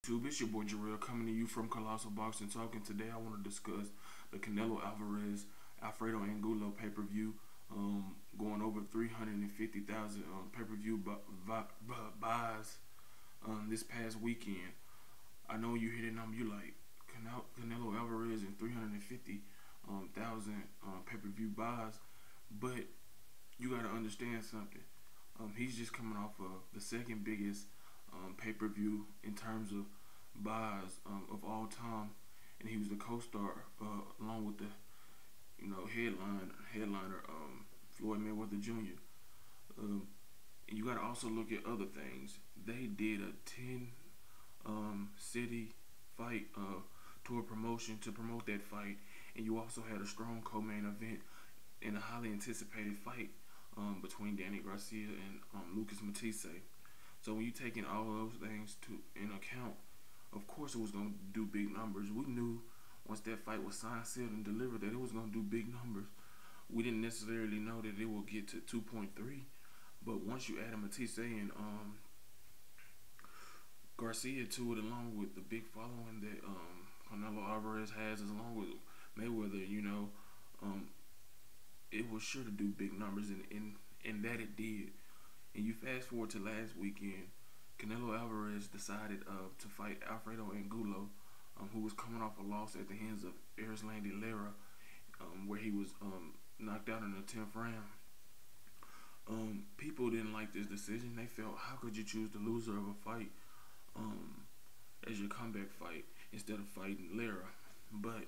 It's your boy Jarrell coming to you from Colossal Boxing Talk, and today I want to discuss the Canelo Alvarez-Alfredo Angulo pay-per-view, going over 350,000 pay-per-view buys this past weekend. I know you hear the number, you like Canelo Alvarez and 350,000 pay-per-view buys, but you got to understand something. He's just coming off of the second biggest pay-per-view in terms of buys of all time, and he was the co-star along with the headliner Floyd Mayweather Jr. And you got to also look at other things. They did a 10 city fight tour promotion to promote that fight, and you also had a strong co-main event in a highly anticipated fight between Danny Garcia and Matthysse. So when you take in all those things in account, of course it was going to do big numbers. We knew once that fight was signed, sealed, and delivered that it was going to do big numbers. We didn't necessarily know that it would get to 2.3, but once you add a Matthysse and Garcia to it, along with the big following that Canelo Alvarez has, along with Mayweather, it was sure to do big numbers, and that it did. And you fast forward to last weekend, Canelo Alvarez decided to fight Alfredo Angulo, who was coming off a loss at the hands of Erislandy Lara, where he was knocked out in the 10th round. People didn't like this decision. They felt, how could you choose the loser of a fight as your comeback fight instead of fighting Lara? But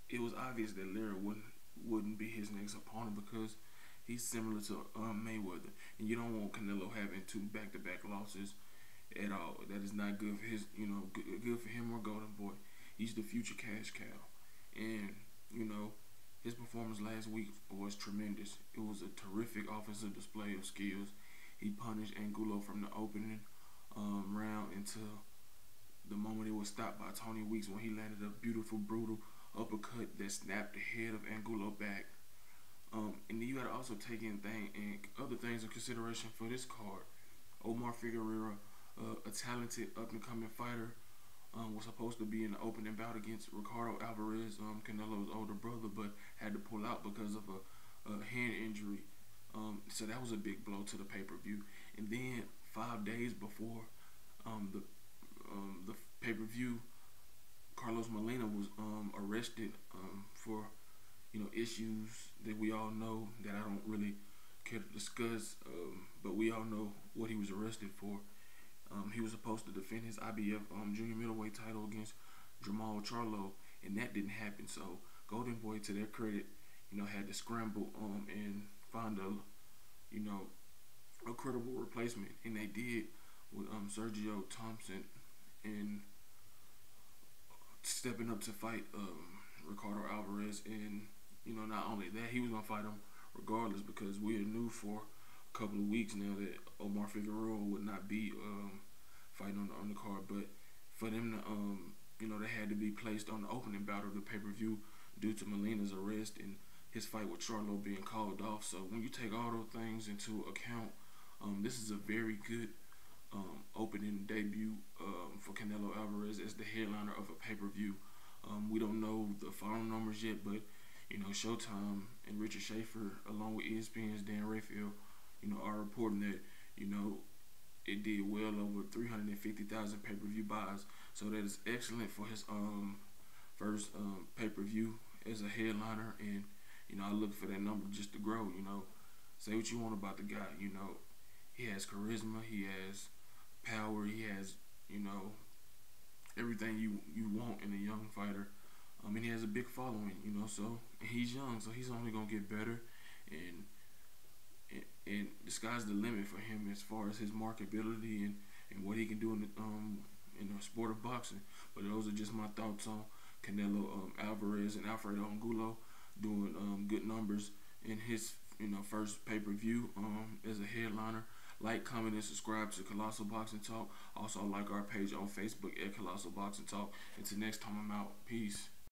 it was obvious that Lara wouldn't be his next opponent because he's similar to Mayweather, and you don't want Canelo having two back-to-back losses at all. That is not good for his, good for him or Golden Boy. He's the future cash cow, and his performance last week was tremendous. It was a terrific offensive display of skills. He punished Angulo from the opening round until the moment it was stopped by Tony Weeks when he landed a beautiful, brutal uppercut that snapped the head of Angulo back. And then you gotta also take in other things in consideration for this card. Omar Figueroa, a talented up-and-coming fighter, was supposed to be in the opening bout against Ricardo Alvarez, Canelo's older brother, but had to pull out because of a hand injury. So that was a big blow to the pay-per-view. And then 5 days before the pay-per-view, Carlos Molina was arrested for issues that we all know that I don't really care to discuss, but we all know what he was arrested for. He was supposed to defend his IBF junior middleweight title against Jamal Charlo, and that didn't happen. So Golden Boy, to their credit, had to scramble and find a credible replacement, and they did with Sergio Thompson and stepping up to fight Ricardo Alvarez. And not only that, he was gonna fight him regardless, because we knew for a couple of weeks now that Omar Figueroa would not be fighting on the card. But for them to they had to be placed on the opening bout of the pay-per-view due to Molina's arrest and his fight with Charlo being called off. So when you take all those things into account, this is a very good opening debut for Canelo Alvarez as the headliner of a pay-per-view. We don't know the final numbers yet, but Showtime and Richard Schaefer, along with ESPN's Dan Raphael, are reporting that it did well over 350,000 pay-per-view buys. So that is excellent for his first pay-per-view as a headliner, and I look for that number just to grow. Say what you want about the guy. He has charisma, he has power, he has everything you want in a young fighter. And he has a big following, so he's young, so he's only gonna get better, and the sky's the limit for him as far as his marketability and what he can do in the sport of boxing. But those are just my thoughts on Canelo Alvarez and Alfredo Angulo doing good numbers in his first pay-per-view as a headliner. Like, comment, and subscribe to Colossal Boxing Talk. Also like our page on Facebook at Colossal Boxing Talk. Until next time, I'm out. Peace.